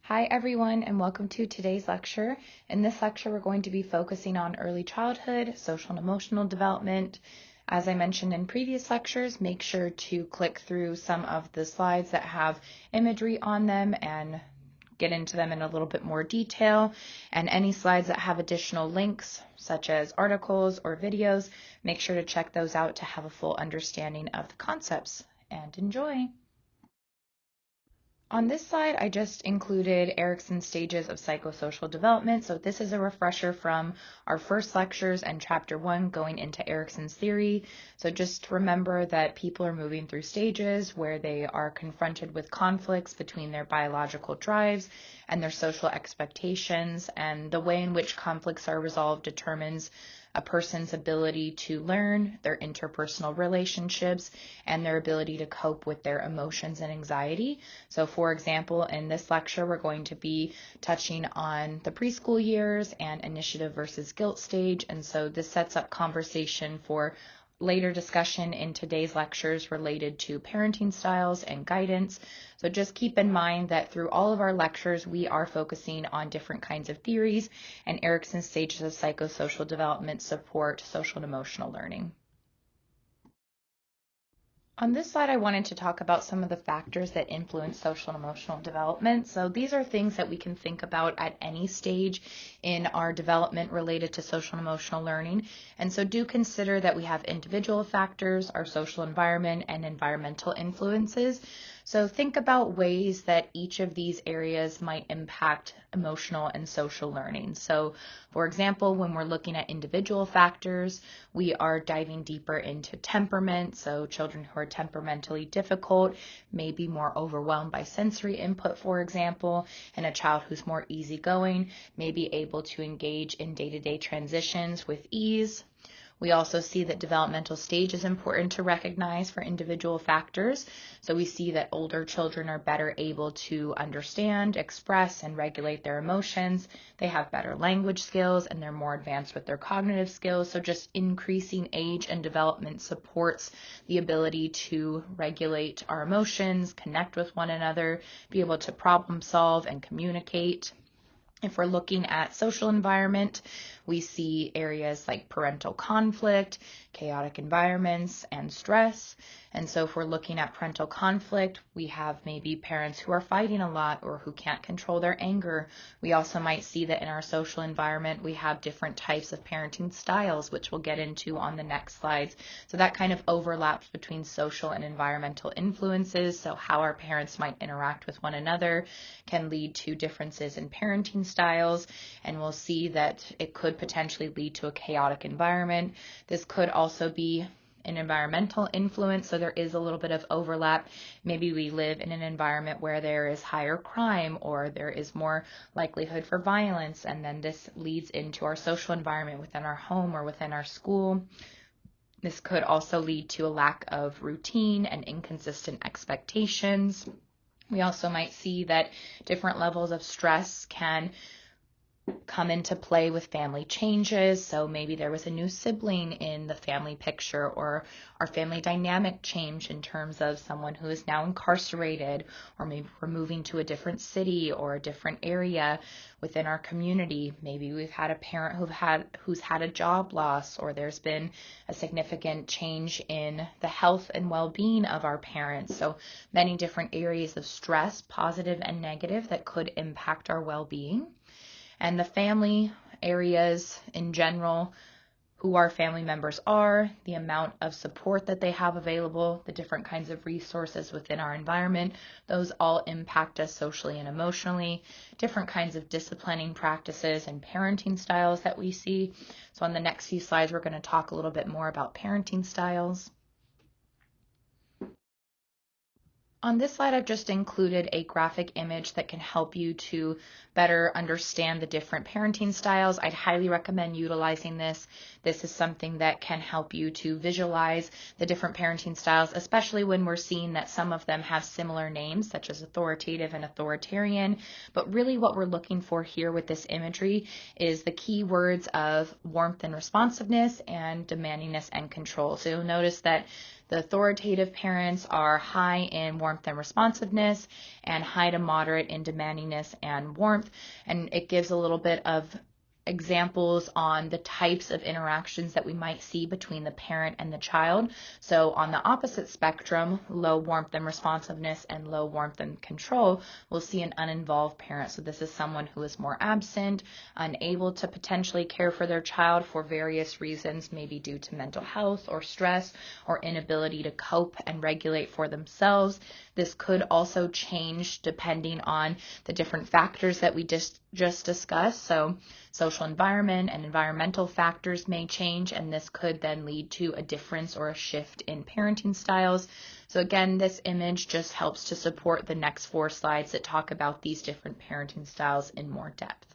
Hi everyone, and welcome to today's lecture. In this lecture, we're going to be focusing on early childhood, social and emotional development. As I mentioned in previous lectures, make sure to click through some of the slides that have imagery on them and get into them in a little bit more detail. And any slides that have additional links, such as articles or videos, make sure to check those out to have a full understanding of the concepts. And enjoy! On this slide, I just included Erikson's stages of psychosocial development. So this is a refresher from our first lectures and chapter 1 going into Erikson's theory. So just remember that people are moving through stages where they are confronted with conflicts between their biological drives and their social expectations, and the way in which conflicts are resolved determines a person's ability to learn, their interpersonal relationships, and their ability to cope with their emotions and anxiety. So for example, in this lecture, we're going to be touching on the preschool years and initiative versus guilt stage. And so this sets up conversation for later discussion in today's lectures related to parenting styles and guidance. So just keep in mind that through all of our lectures, we are focusing on different kinds of theories, and Erikson's stages of psychosocial development support social and emotional learning. On this slide, I wanted to talk about some of the factors that influence social and emotional development. So these are things that we can think about at any stage in our development related to social and emotional learning. And so do consider that we have individual factors, our social environment, and environmental influences. So think about ways that each of these areas might impact emotional and social learning. So for example, when we're looking at individual factors, we are diving deeper into temperament. So children who are temperamentally difficult may be more overwhelmed by sensory input, for example, and a child who's more easygoing may be able to engage in day-to-day transitions with ease. We also see that developmental stage is important to recognize for individual factors. So we see that older children are better able to understand, express, and regulate their emotions. They have better language skills and they're more advanced with their cognitive skills. So just increasing age and development supports the ability to regulate our emotions, connect with one another, be able to problem solve and communicate. If we're looking at social environment, we see areas like parental conflict, chaotic environments, and stress. And so if we're looking at parental conflict, we have maybe parents who are fighting a lot or who can't control their anger. We also might see that in our social environment, we have different types of parenting styles, which we'll get into on the next slides. So that kind of overlaps between social and environmental influences. So how our parents might interact with one another can lead to differences in parenting styles. And we'll see that it could potentially lead to a chaotic environment. This could also be an environmental influence, so there is a little bit of overlap. Maybe we live in an environment where there is higher crime or there is more likelihood for violence, and then this leads into our social environment within our home or within our school. This could also lead to a lack of routine and inconsistent expectations. We also might see that different levels of stress can come into play with family changes. So maybe there was a new sibling in the family picture, or our family dynamic changed in terms of someone who is now incarcerated, or maybe we're moving to a different city or a different area within our community. Maybe we've had a parent who's had a job loss, or there's been a significant change in the health and well-being of our parents. So many different areas of stress, positive and negative, that could impact our well-being. And the family areas in general, who our family members are, the amount of support that they have available, the different kinds of resources within our environment, those all impact us socially and emotionally. Different kinds of disciplining practices and parenting styles that we see. So on the next few slides, we're going to talk a little bit more about parenting styles. On this slide, I've just included a graphic image that can help you to better understand the different parenting styles. I'd highly recommend utilizing this. This is something that can help you to visualize the different parenting styles, especially when we're seeing that some of them have similar names, such as authoritative and authoritarian. But really what we're looking for here with this imagery is the key words of warmth and responsiveness and demandingness and control. So you'll notice that The authoritative parents are high in warmth and responsiveness and high to moderate in demandingness and warmth. And it gives a little bit of examples on the types of interactions that we might see between the parent and the child. So on the opposite spectrum, low warmth and responsiveness and low warmth and control, we'll see an uninvolved parent. So this is someone who is more absent, unable to potentially care for their child for various reasons, maybe due to mental health or stress or inability to cope and regulate for themselves. This could also change depending on the different factors that we just discussed. So social environment and environmental factors may change, and this could then lead to a difference or a shift in parenting styles. So again, this image just helps to support the next 4 slides that talk about these different parenting styles in more depth.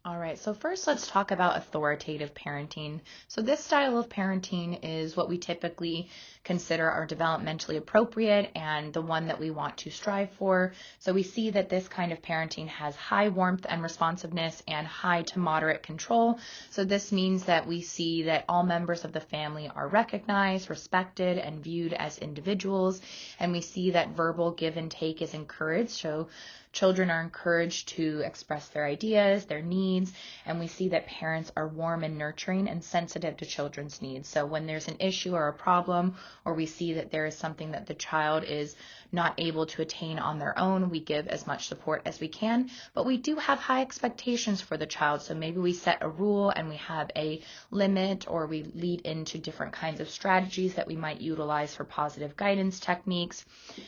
All right, so first let's talk about authoritative parenting. So this style of parenting is what we typically consider are developmentally appropriate and the one that we want to strive for. So we see that this kind of parenting has high warmth and responsiveness and high to moderate control. So this means that we see that all members of the family are recognized, respected, and viewed as individuals. And we see that verbal give and take is encouraged. So children are encouraged to express their ideas, their needs, and we see that parents are warm and nurturing and sensitive to children's needs. So when there's an issue or a problem, or we see that there is something that the child is not able to attain on their own, we give as much support as we can, but we do have high expectations for the child. So maybe we set a rule and we have a limit, or we lead into different kinds of strategies that we might utilize for positive guidance techniques.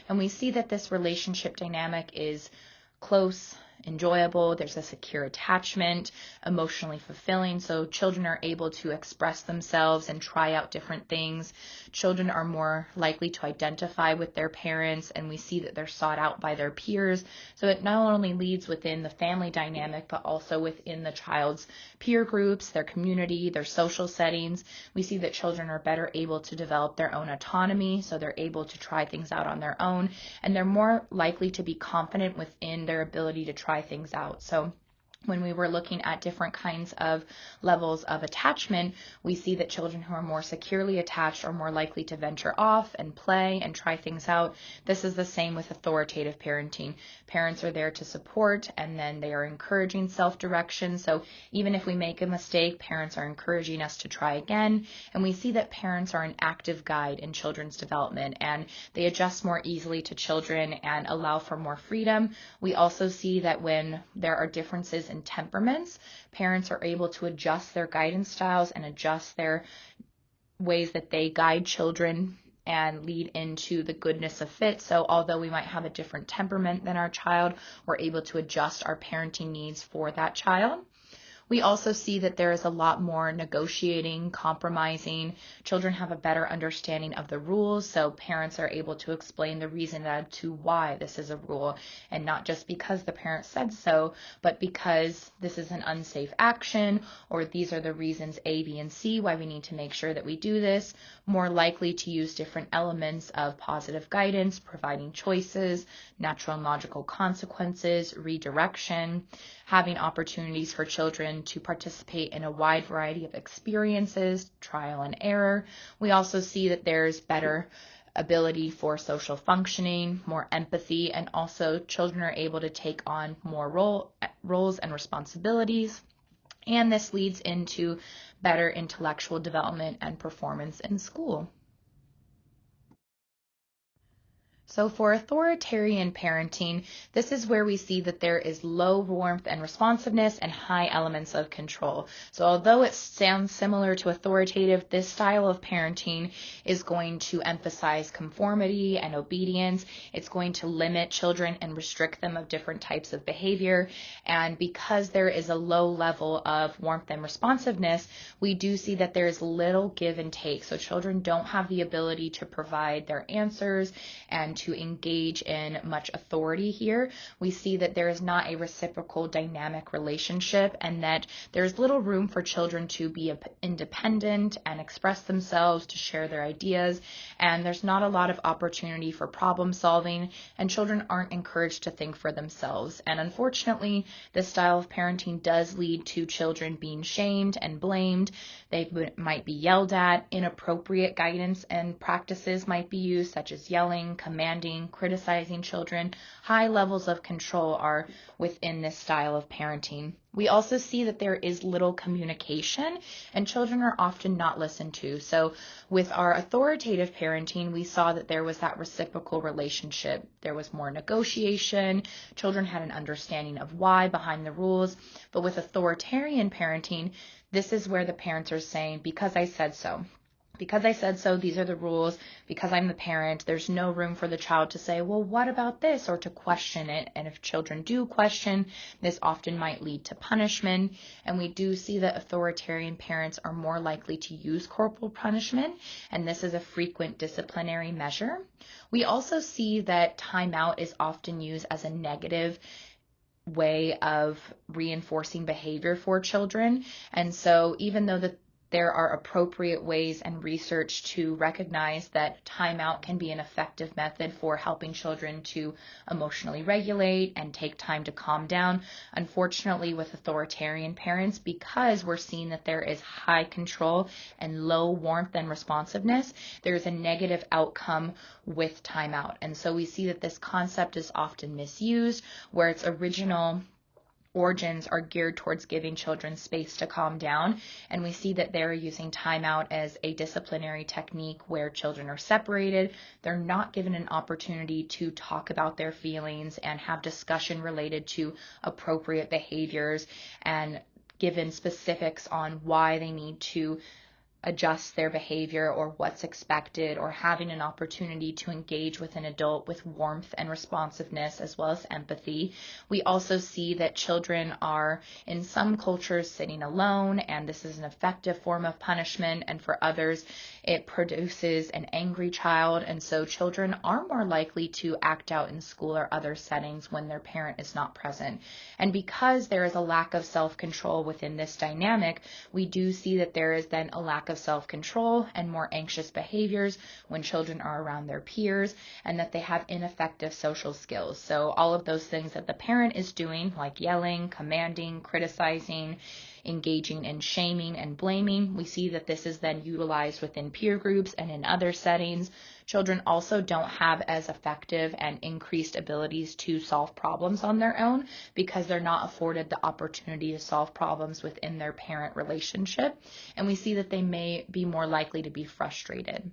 And we see that this relationship dynamic is close, enjoyable, there's a secure attachment, emotionally fulfilling. So children are able to express themselves and try out different things. Children are more likely to identify with their parents, and we see that they're sought out by their peers. So it not only leads within the family dynamic, but also within the child's peer groups, their community, their social settings. We see that children are better able to develop their own autonomy, so they're able to try things out on their own, and they're more likely to be confident within their ability to try things out. So when we were looking at different kinds of levels of attachment, we see that children who are more securely attached are more likely to venture off and play and try things out. This is the same with authoritative parenting. Parents are there to support, and then they are encouraging self-direction. So even if we make a mistake, parents are encouraging us to try again. And we see that parents are an active guide in children's development, and they adjust more easily to children and allow for more freedom. We also see that when there are differences in temperaments, parents are able to adjust their guidance styles and adjust their ways that they guide children and lead into the goodness of fit. So although we might have a different temperament than our child, we're able to adjust our parenting needs for that child. We also see that there is a lot more negotiating, compromising. Children have a better understanding of the rules, so parents are able to explain the reason as to why this is a rule, and not just because the parent said so, but because this is an unsafe action, or these are the reasons A, B, and C why we need to make sure that we do this. More likely to use different elements of positive guidance, providing choices, natural and logical consequences, redirection, having opportunities for children to participate in a wide variety of experiences, trial and error. We also see that there's better ability for social functioning, more empathy, and also children are able to take on more roles and responsibilities. And this leads into better intellectual development and performance in school. So for authoritarian parenting, this is where we see that there is low warmth and responsiveness and high elements of control. So although it sounds similar to authoritative, this style of parenting is going to emphasize conformity and obedience. It's going to limit children and restrict them of different types of behavior. And because there is a low level of warmth and responsiveness, we do see that there is little give and take. So children don't have the ability to provide their answers and to engage in much authority here. We see that there is not a reciprocal dynamic relationship, and that there's little room for children to be independent and express themselves, to share their ideas, and there's not a lot of opportunity for problem solving, and children aren't encouraged to think for themselves. And unfortunately, this style of parenting does lead to children being shamed and blamed. They might be yelled at. Inappropriate guidance and practices might be used, such as yelling, commanding, criticizing children. High levels of control are within this style of parenting. We also see that there is little communication, and children are often not listened to. So with our authoritative parenting, we saw that there was that reciprocal relationship. There was more negotiation. Children had an understanding of why behind the rules. But with authoritarian parenting, this is where the parents are saying, because I said so. Because I said so, these are the rules. Because I'm the parent, there's no room for the child to say, well, what about this? Or to question it. And if children do question, this often might lead to punishment. And we do see that authoritarian parents are more likely to use corporal punishment. And this is a frequent disciplinary measure. We also see that timeout is often used as a negative way of reinforcing behavior for children. And so even though there are appropriate ways and research to recognize that timeout can be an effective method for helping children to emotionally regulate and take time to calm down. Unfortunately, with authoritarian parents, because we're seeing that there is high control and low warmth and responsiveness, there's a negative outcome with timeout. And so we see that this concept is often misused, where its original origins are geared towards giving children space to calm down, and we see that they're using timeout as a disciplinary technique where children are separated. They're not given an opportunity to talk about their feelings and have discussion related to appropriate behaviors and given specifics on why they need to adjust their behavior or what's expected, or having an opportunity to engage with an adult with warmth and responsiveness as well as empathy. We also see that children are in some cultures sitting alone, and this is an effective form of punishment, and for others it produces an angry child, and so children are more likely to act out in school or other settings when their parent is not present. And because there is a lack of self-control within this dynamic, we do see that there is then a lack of self-control and more anxious behaviors when children are around their peers, and that they have ineffective social skills. So all of those things that the parent is doing, like yelling, commanding, criticizing, engaging in shaming and blaming, we see that this is then utilized within peer groups and in other settings. Children also don't have as effective and increased abilities to solve problems on their own because they're not afforded the opportunity to solve problems within their parent relationship. And we see that they may be more likely to be frustrated.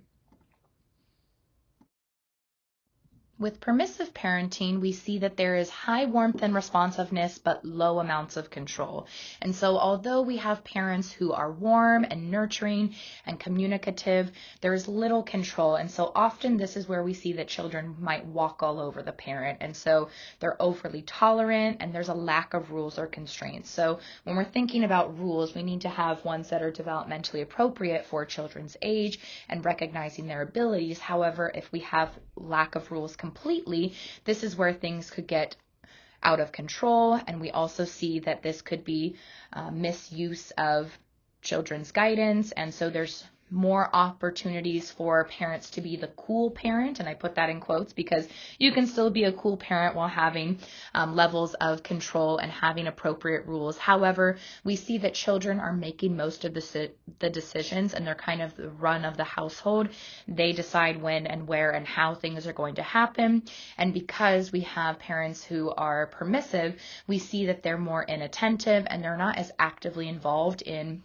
With permissive parenting, we see that there is high warmth and responsiveness, but low amounts of control. And so although we have parents who are warm and nurturing and communicative, there is little control. And so often this is where we see that children might walk all over the parent. And so they're overly tolerant, and there's a lack of rules or constraints. So when we're thinking about rules, we need to have ones that are developmentally appropriate for children's age and recognizing their abilities. However, if we have lack of rules completely, this is where things could get out of control, and we also see that this could be misuse of children's guidance, and so there's more opportunities for parents to be the cool parent, and I put that in quotes because you can still be a cool parent while having levels of control and having appropriate rules. However, we see that children are making most of the decisions, and they're kind of the run of the household. They decide when and where and how things are going to happen, and because we have parents who are permissive, we see that they're more inattentive and they're not as actively involved in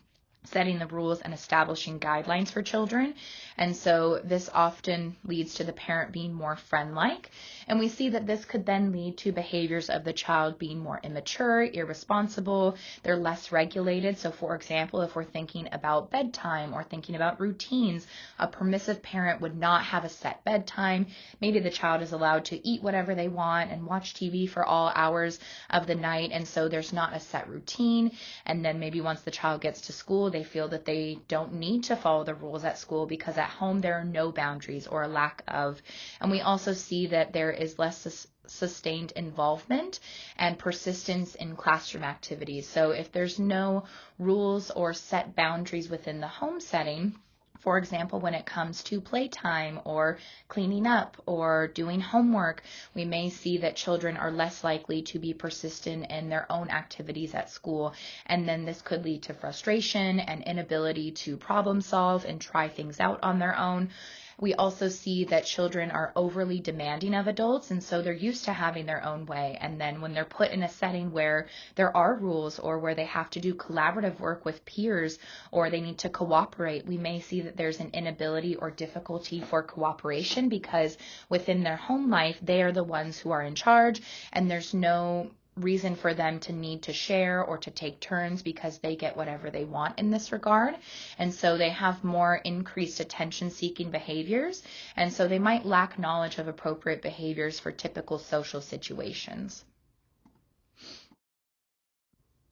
setting the rules and establishing guidelines for children. And so this often leads to the parent being more friend-like. And we see that this could then lead to behaviors of the child being more immature, irresponsible, they're less regulated. So for example, if we're thinking about bedtime or thinking about routines, a permissive parent would not have a set bedtime. Maybe the child is allowed to eat whatever they want and watch TV for all hours of the night. And so there's not a set routine. And then maybe once the child gets to school, They feel that they don't need to follow the rules at school because at home there are no boundaries or a lack of. And we also see that there is less sustained involvement and persistence in classroom activities. So if there's no rules or set boundaries within the home setting, for example, when it comes to playtime or cleaning up or doing homework, we may see that children are less likely to be persistent in their own activities at school. And then this could lead to frustration and inability to problem solve and try things out on their own. We also see that children are overly demanding of adults, and so they're used to having their own way. And then when they're put in a setting where there are rules or where they have to do collaborative work with peers or they need to cooperate, we may see that there's an inability or difficulty for cooperation because within their home life, they are the ones who are in charge, and there's no reason for them to need to share or to take turns because they get whatever they want in this regard. And so they have more increased attention-seeking behaviors, and so they might lack knowledge of appropriate behaviors for typical social situations.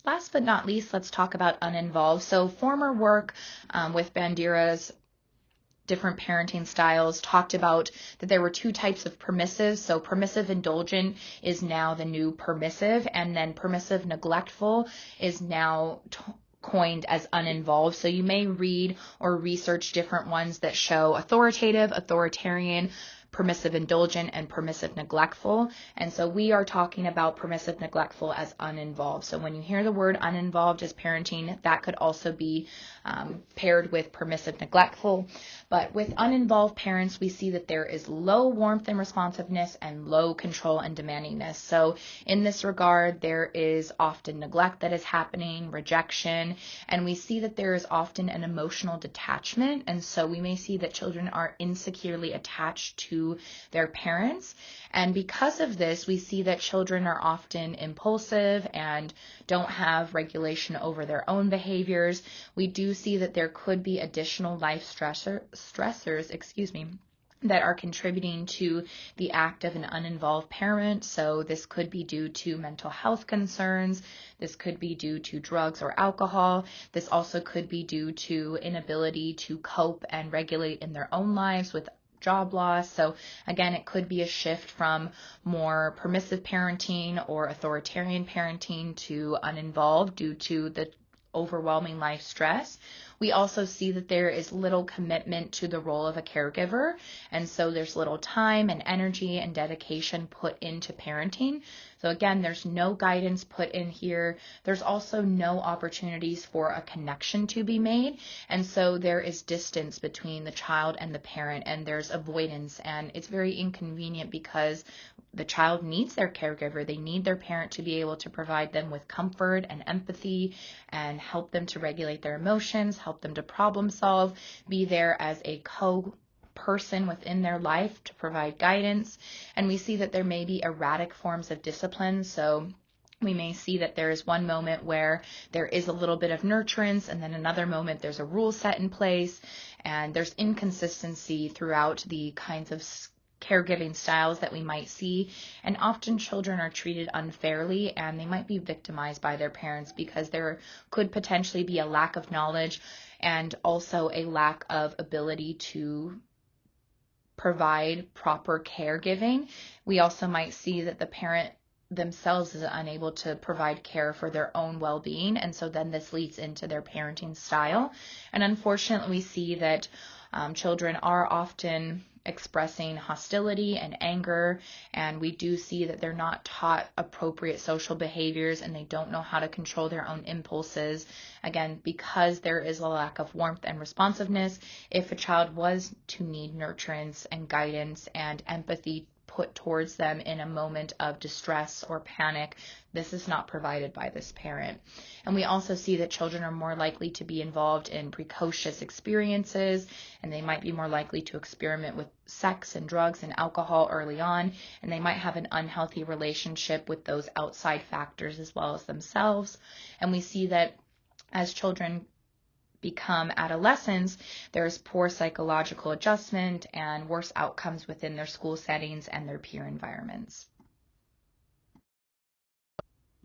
Last but not least, let's talk about uninvolved. So former work with Bandera's different parenting styles talked about that there were two types of permissive. So permissive indulgent is now the new permissive, and then permissive neglectful is now coined as uninvolved. So you may read or research different ones that show authoritative, authoritarian, permissive indulgent, and permissive neglectful. And so we are talking about permissive neglectful as uninvolved. So when you hear the word uninvolved as parenting, that could also be paired with permissive neglectful. But with uninvolved parents, we see that there is low warmth and responsiveness and low control and demandingness. So in this regard, there is often neglect that is happening, rejection, and we see that there is often an emotional detachment. And so we may see that children are insecurely attached to their parents. And because of this, we see that children are often impulsive and don't have regulation over their own behaviors. We do see that there could be additional life stressors, that are contributing to the act of an uninvolved parent. So this could be due to mental health concerns. This could be due to drugs or alcohol. This also could be due to inability to cope and regulate in their own lives with job loss. So again, it could be a shift from more permissive parenting or authoritarian parenting to uninvolved due to the overwhelming life stress. We also see that there is little commitment to the role of a caregiver, and so there's little time and energy and dedication put into parenting. So again, there's no guidance put in here. There's also no opportunities for a connection to be made, and so there is distance between the child and the parent, and there's avoidance, and it's very inconvenient because the child needs their caregiver. They need their parent to be able to provide them with comfort and empathy and help them to regulate their emotions, help them to problem solve, be there as a co-person within their life to provide guidance. And we see that there may be erratic forms of discipline. So we may see that there is one moment where there is a little bit of nurturance, and then another moment there's a rule set in place, and there's inconsistency throughout the kinds of caregiving styles that we might see. And often children are treated unfairly, and they might be victimized by their parents because there could potentially be a lack of knowledge and also a lack of ability to provide proper caregiving. We also might see that the parent themselves is unable to provide care for their own well-being, and so then this leads into their parenting style. And unfortunately, we see that children are often expressing hostility and anger, and we do see that they're not taught appropriate social behaviors and they don't know how to control their own impulses. Again, because there is a lack of warmth and responsiveness, if a child was to need nurturance and guidance and empathy put towards them in a moment of distress or panic, this is not provided by this parent. And we also see that children are more likely to be involved in precocious experiences, and they might be more likely to experiment with sex and drugs and alcohol early on, and they might have an unhealthy relationship with those outside factors as well as themselves. And we see that as children become adolescents, there's poor psychological adjustment and worse outcomes within their school settings and their peer environments.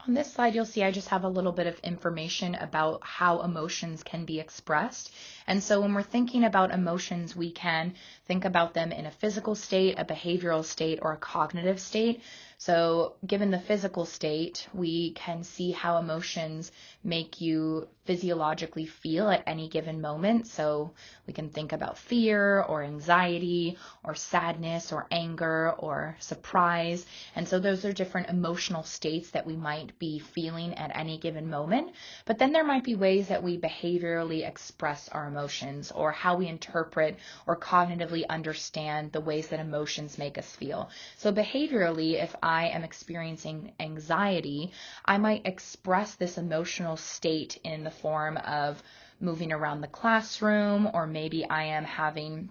On this slide, you'll see I just have a little bit of information about how emotions can be expressed. And so when we're thinking about emotions, we can think about them in a physical state, a behavioral state, or a cognitive state. So given the physical state, we can see how emotions make you physiologically feel at any given moment. So we can think about fear or anxiety or sadness or anger or surprise. And so those are different emotional states that we might be feeling at any given moment. But then there might be ways that we behaviorally express our emotions, or how we interpret or cognitively understand the ways that emotions make us feel. So behaviorally, if I am experiencing anxiety, I might express this emotional state in the form of moving around the classroom, or maybe I am having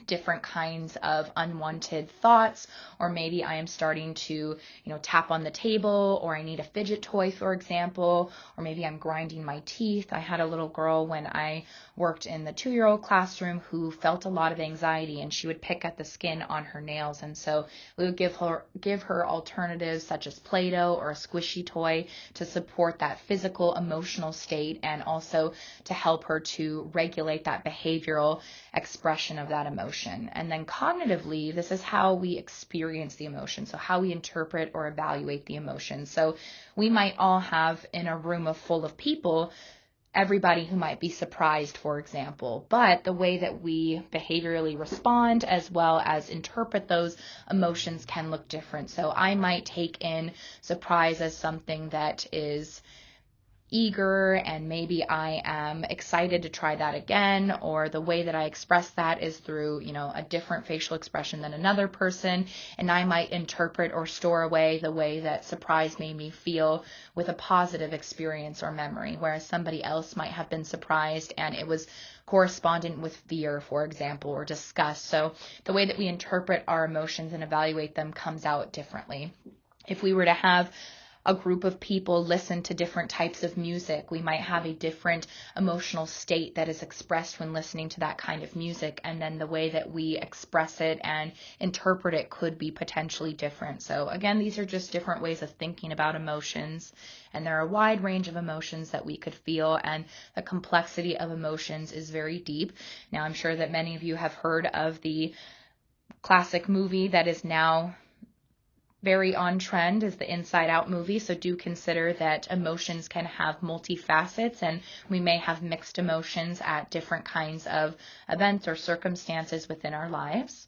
different kinds of unwanted thoughts, or maybe I am starting to, tap on the table, or I need a fidget toy, for example, or maybe I'm grinding my teeth. I had a little girl when I worked in the 2-year-old classroom who felt a lot of anxiety, and she would pick at the skin on her nails. And so we would give her alternatives such as Play-Doh or a squishy toy to support that physical, emotional state, and also to help her to regulate that behavioral expression of that emotion. And then cognitively, this is how we experience the emotion, so how we interpret or evaluate the emotion. So we might all have, in a room full of people, everybody who might be surprised, for example, but the way that we behaviorally respond as well as interpret those emotions can look different. So I might take in surprise as something that is eager, and maybe I am excited to try that again, or the way that I express that is through, a different facial expression than another person, and I might interpret or store away the way that surprise made me feel with a positive experience or memory, whereas somebody else might have been surprised and it was correspondent with fear, for example, or disgust. So the way that we interpret our emotions and evaluate them comes out differently. If we were to have a group of people listen to different types of music, we might have a different emotional state that is expressed when listening to that kind of music, and then the way that we express it and interpret it could be potentially different. So again, these are just different ways of thinking about emotions, and there are a wide range of emotions that we could feel, and the complexity of emotions is very deep. Now, I'm sure that many of you have heard of the classic movie that is now very on trend, is the Inside Out movie. So do consider that emotions can have multifacets, and we may have mixed emotions at different kinds of events or circumstances within our lives.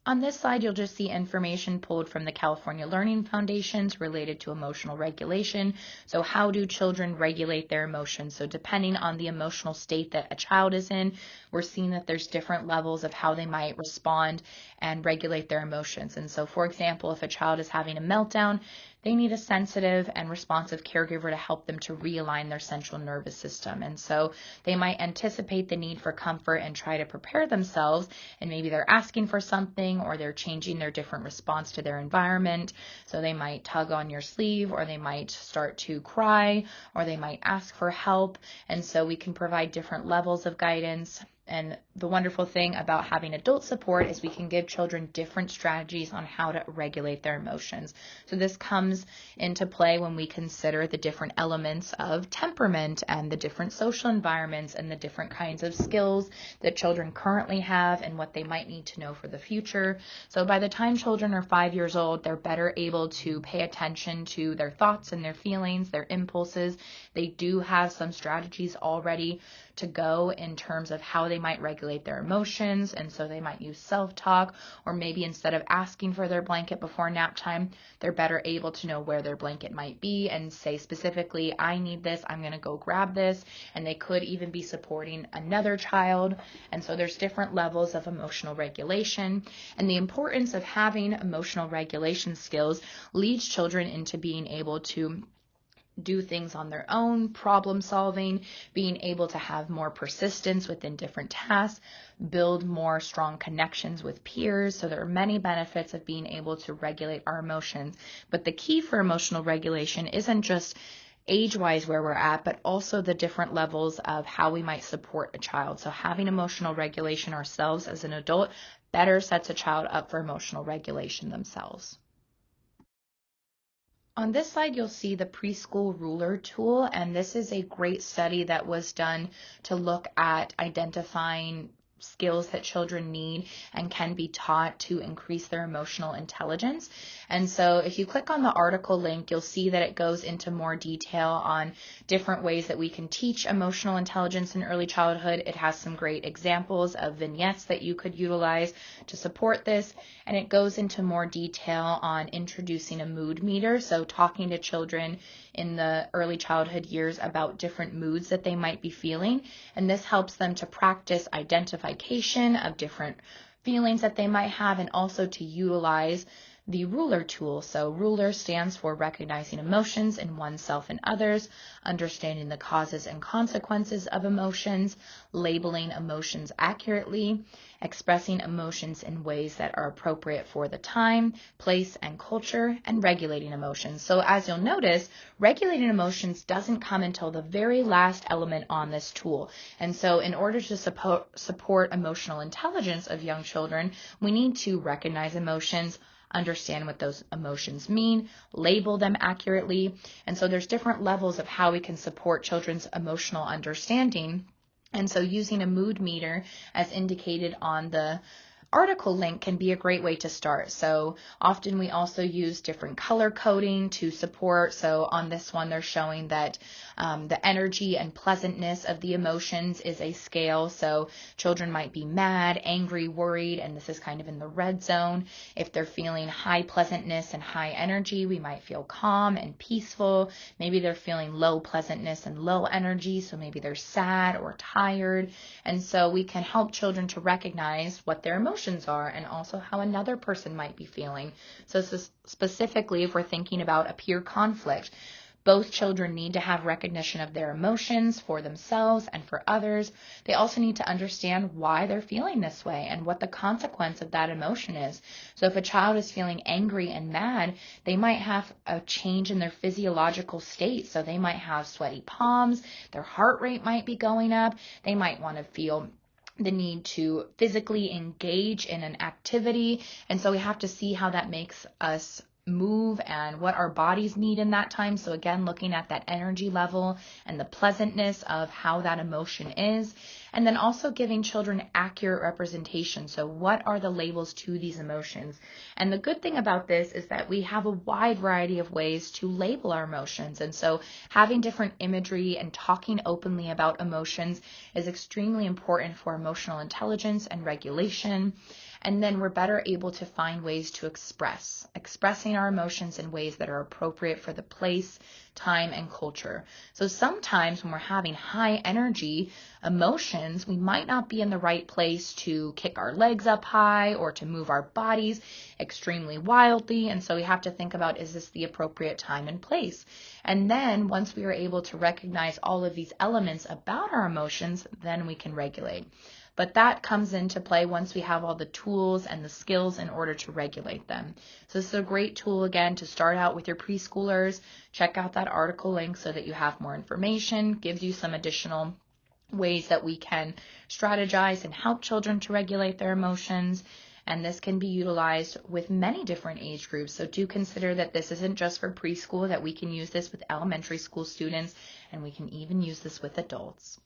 On this slide, you'll just see information pulled from the California Learning Foundations related to emotional regulation. So how do children regulate their emotions? So depending on the emotional state that a child is in, we're seeing that there's different levels of how they might respond and regulate their emotions. And so, for example, if a child is having a meltdown, they need a sensitive and responsive caregiver to help them to realign their central nervous system. And so they might anticipate the need for comfort and try to prepare themselves, and maybe they're asking for something, or they're changing their different response to their environment. So they might tug on your sleeve, or they might start to cry, or they might ask for help. And so we can provide different levels of guidance. And the wonderful thing about having adult support is we can give children different strategies on how to regulate their emotions. So this comes into play when we consider the different elements of temperament and the different social environments and the different kinds of skills that children currently have and what they might need to know for the future. So by the time children are 5 years old, they're better able to pay attention to their thoughts and their feelings, their impulses. They do have some strategies already to go in terms of how they might regulate their emotions, and so they might use self-talk, or maybe instead of asking for their blanket before nap time, they're better able to know where their blanket might be and say specifically, I need this, I'm going to go grab this, and they could even be supporting another child. And so there's different levels of emotional regulation, and the importance of having emotional regulation skills leads children into being able to do things on their own, problem solving, being able to have more persistence within different tasks, build more strong connections with peers. So there are many benefits of being able to regulate our emotions. But the key for emotional regulation isn't just age-wise where we're at, but also the different levels of how we might support a child. So having emotional regulation ourselves as an adult better sets a child up for emotional regulation themselves. On this slide, you'll see the preschool ruler tool, and this is a great study that was done to look at identifying skills that children need and can be taught to increase their emotional intelligence. And so if you click on the article link, you'll see that it goes into more detail on different ways that we can teach emotional intelligence in early childhood. It has some great examples of vignettes that you could utilize to support this, and it goes into more detail on introducing a mood meter, so talking to children in the early childhood years about different moods that they might be feeling, and this helps them to practice identification of different feelings that they might have, and also to utilize the ruler tool. So ruler stands for recognizing emotions in oneself and others, understanding the causes and consequences of emotions, labeling emotions accurately, expressing emotions in ways that are appropriate for the time, place, and culture, and regulating emotions. So as you'll notice, regulating emotions doesn't come until the very last element on this tool. And so in order to support emotional intelligence of young children, we need to recognize emotions, understand what those emotions mean, label them accurately. And so there's different levels of how we can support children's emotional understanding. And so using a mood meter, as indicated on the article link, can be a great way to start. So often we also use different color coding to support. So on this one, they're showing that the energy and pleasantness of the emotions is a scale. So children might be mad, angry, worried, and this is kind of in the red zone. If they're feeling high pleasantness and high energy, we might feel calm and peaceful. Maybe they're feeling low pleasantness and low energy, so maybe they're sad or tired. And so we can help children to recognize what their emotions are and also how another person might be feeling. So specifically, if we're thinking about a peer conflict, both children need to have recognition of their emotions for themselves and for others. They also need to understand why they're feeling this way and what the consequence of that emotion is. So if a child is feeling angry and mad, they might have a change in their physiological state. So they might have sweaty palms, their heart rate might be going up, they might want to feel the need to physically engage in an activity. And so we have to see how that makes us move and what our bodies need in that time. So again, looking at that energy level and the pleasantness of how that emotion is. And then also giving children accurate representation. So what are the labels to these emotions? And the good thing about this is that we have a wide variety of ways to label our emotions. And so having different imagery and talking openly about emotions is extremely important for emotional intelligence and regulation. And then we're better able to find ways to expressing our emotions in ways that are appropriate for the place, time, and culture. So sometimes when we're having high energy emotions, we might not be in the right place to kick our legs up high or to move our bodies extremely wildly. And so we have to think about, is this the appropriate time and place? And then once we are able to recognize all of these elements about our emotions, then we can regulate. But that comes into play once we have all the tools and the skills in order to regulate them. So this is a great tool, again, to start out with your preschoolers. Check out that article link so that you have more information, gives you some additional ways that we can strategize and help children to regulate their emotions. And this can be utilized with many different age groups. So do consider that this isn't just for preschool, that we can use this with elementary school students, and we can even use this with adults.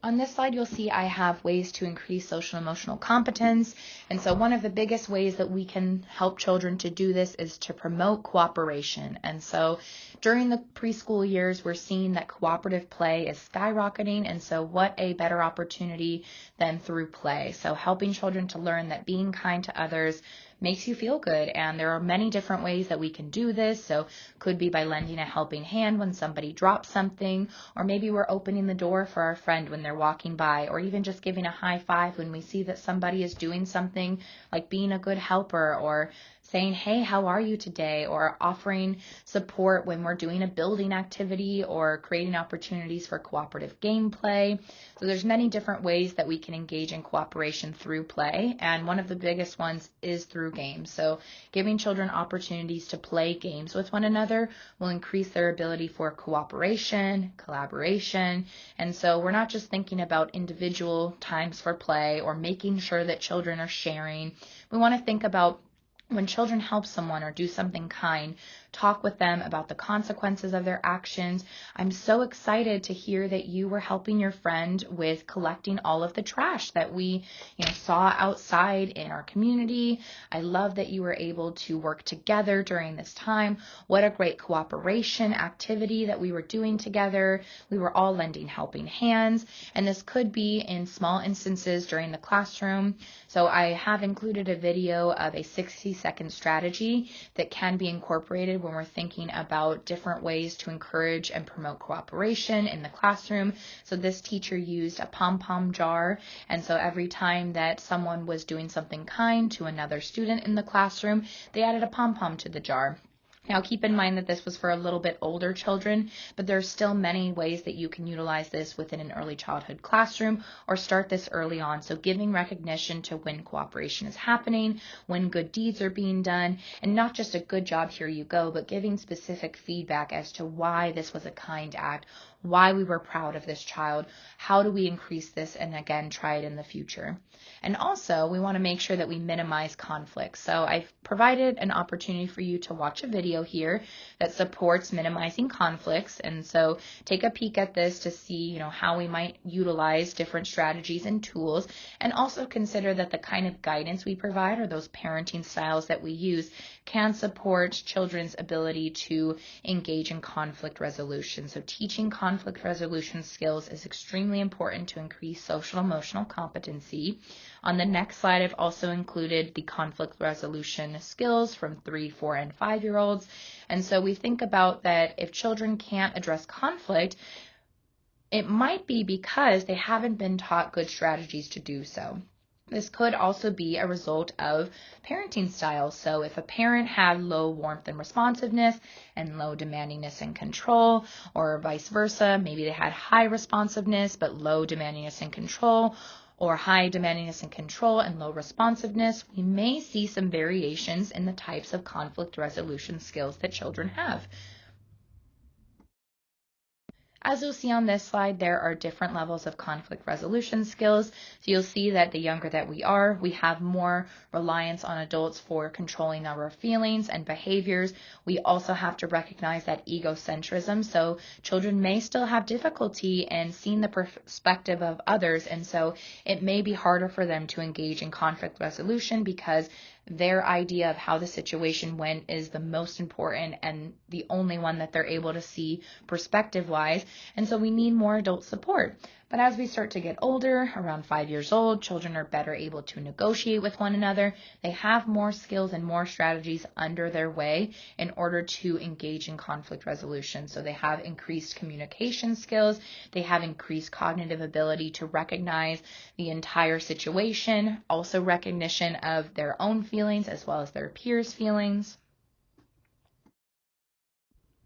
On this slide, you'll see I have ways to increase social and emotional competence. And so one of the biggest ways that we can help children to do this is to promote cooperation. And so during the preschool years, we're seeing that cooperative play is skyrocketing. And so what a better opportunity than through play. So helping children to learn that being kind to others makes you feel good, and there are many different ways that we can do this. So could be by lending a helping hand when somebody drops something, or maybe we're opening the door for our friend when they're walking by, or even just giving a high five when we see that somebody is doing something, like being a good helper, or saying, hey, how are you today? Or offering support when we're doing a building activity or creating opportunities for cooperative gameplay. So there's many different ways that we can engage in cooperation through play. And one of the biggest ones is through games. So giving children opportunities to play games with one another will increase their ability for cooperation, collaboration. And so we're not just thinking about individual times for play or making sure that children are sharing. We want to think about When children help someone or do something kind, talk with them about the consequences of their actions. I'm so excited to hear that you were helping your friend with collecting all of the trash that we, saw outside in our community. I love that you were able to work together during this time. What a great cooperation activity that we were doing together. We were all lending helping hands, and this could be in small instances during the classroom. So I have included a video of a 60-second strategy that can be incorporated when we're thinking about different ways to encourage and promote cooperation in the classroom. So this teacher used a pom-pom jar, and so every time that someone was doing something kind to another student in the classroom, they added a pom-pom to the jar. Now, keep in mind that this was for a little bit older children, but there's still many ways that you can utilize this within an early childhood classroom or start this early on. So giving recognition to when cooperation is happening, when good deeds are being done, and not just a good job, here you go, but giving specific feedback as to why this was a kind act, why we were proud of this child, how do we increase this, and again, try it in the future. And also, we want to make sure that we minimize conflict. So I've provided an opportunity for you to watch a video here that supports minimizing conflicts. And so take a peek at this to see, how we might utilize different strategies and tools, and also consider that the kind of guidance we provide or those parenting styles that we use can support children's ability to engage in conflict resolution. So teaching conflict resolution skills is extremely important to increase social emotional competency. On the next slide, I've also included the conflict resolution skills from 3, 4, and 5-year-olds. And so we think about that if children can't address conflict, it might be because they haven't been taught good strategies to do so. This could also be a result of parenting styles. So if a parent had low warmth and responsiveness and low demandingness and control, or vice versa, maybe they had high responsiveness but low demandingness and control, or high demandingness and control and low responsiveness, we may see some variations in the types of conflict resolution skills that children have. As you'll see on this slide, there are different levels of conflict resolution skills. So you'll see that the younger that we are, we have more reliance on adults for controlling our feelings and behaviors. We also have to recognize that egocentrism. So children may still have difficulty in seeing the perspective of others, and so it may be harder for them to engage in conflict resolution because their idea of how the situation went is the most important and the only one that they're able to see perspective-wise. And so we need more adult support. But as we start to get older, around 5 years old, children are better able to negotiate with one another. They have more skills and more strategies under their way in order to engage in conflict resolution. So they have increased communication skills. They have increased cognitive ability to recognize the entire situation, also recognition of their own feelings as well as their peers' feelings.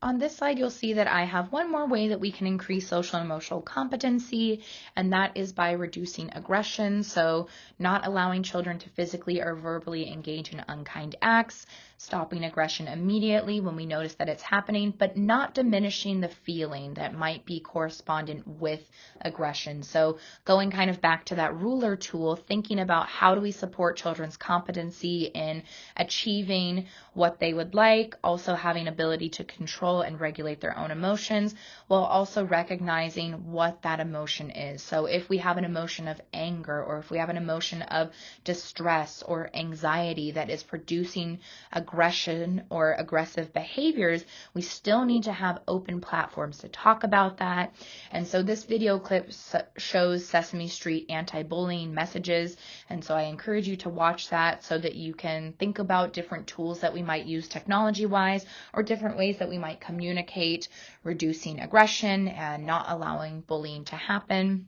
On this slide, you'll see that I have one more way that we can increase social and emotional competency, and that is by reducing aggression. So not allowing children to physically or verbally engage in unkind acts, stopping aggression immediately when we notice that it's happening, but not diminishing the feeling that might be correspondent with aggression. So going kind of back to that ruler tool, thinking about how do we support children's competency in achieving what they would like, also having ability to control and regulate their own emotions, while also recognizing what that emotion is. So if we have an emotion of anger, or if we have an emotion of distress or anxiety that is producing aggression or aggressive behaviors, we still need to have open platforms to talk about that. And so this video clip shows Sesame Street anti-bullying messages, and so I encourage you to watch that so that you can think about different tools that we might use technology-wise, or different ways that we might communicate reducing aggression and not allowing bullying to happen.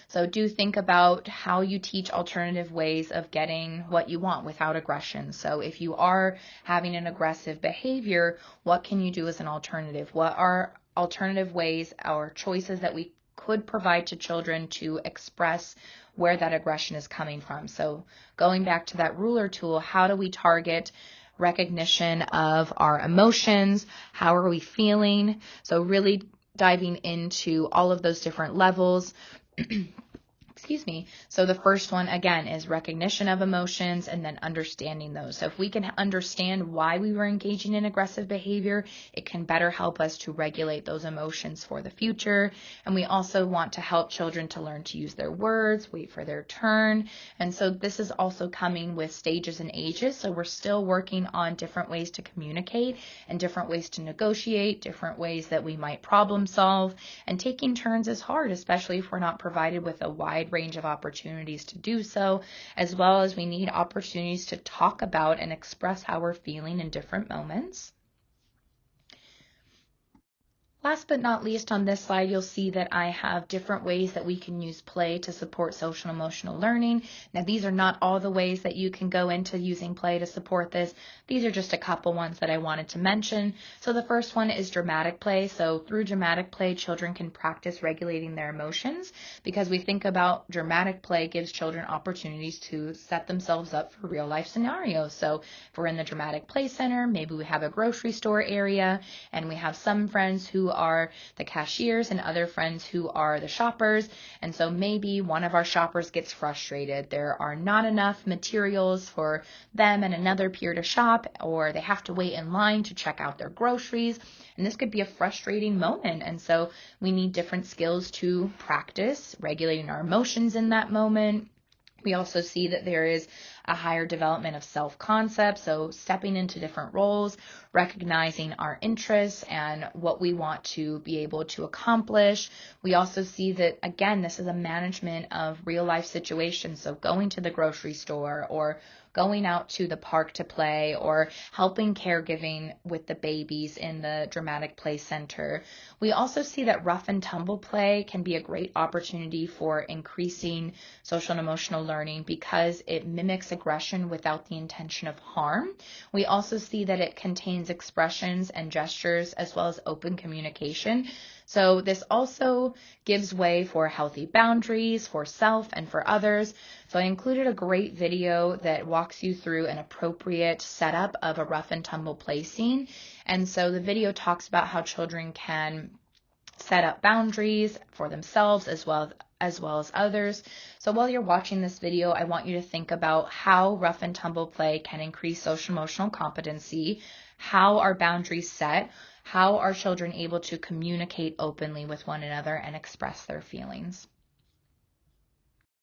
So do think about how you teach alternative ways of getting what you want without aggression. So if you are having an aggressive behavior, what can you do as an alternative? What are alternative ways or choices that we could provide to children to express where that aggression is coming from? So going back to that ruler tool, how do we target recognition of our emotions? How are we feeling? So really diving into all of those different levels. So the first one, again, is recognition of emotions and then understanding those. So if we can understand why we were engaging in aggressive behavior, it can better help us to regulate those emotions for the future. And we also want to help children to learn to use their words, wait for their turn. And so this is also coming with stages and ages. So we're still working on different ways to communicate and different ways to negotiate, different ways that we might problem solve. And taking turns is hard, especially if we're not provided with a wide range of opportunities to do so, as well as we need opportunities to talk about and express how we're feeling in different moments. Last but not least, on this slide, you'll see that I have different ways that we can use play to support social and emotional learning. Now, these are not all the ways that you can go into using play to support this. These are just a couple ones that I wanted to mention. So the first one is dramatic play. So through dramatic play, children can practice regulating their emotions, because we think about dramatic play gives children opportunities to set themselves up for real life scenarios. So if we're in the dramatic play center, maybe we have a grocery store area and we have some friends who are the cashiers and other friends who are the shoppers. And so maybe one of our shoppers gets frustrated. There are not enough materials for them and another peer to shop, or they have to wait in line to check out their groceries. And this could be a frustrating moment. And so we need different skills to practice regulating our emotions in that moment. We also see that there is a higher development of self-concept, so stepping into different roles, recognizing our interests and what we want to be able to accomplish. We also see that, again, this is a management of real life situations, so going to the grocery store or going out to the park to play, or helping caregiving with the babies in the dramatic play center. We also see that rough and tumble play can be a great opportunity for increasing social and emotional learning because it mimics aggression without the intention of harm. We also see that it contains expressions and gestures as well as open communication. So this also gives way for healthy boundaries for self and for others. So I included a great video that walks you through an appropriate setup of a rough and tumble play scene. And so the video talks about how children can set up boundaries for themselves as well as others. So while you're watching this video, I want you to think about how rough and tumble play can increase social emotional competency, how are boundaries set, how are children able to communicate openly with one another and express their feelings.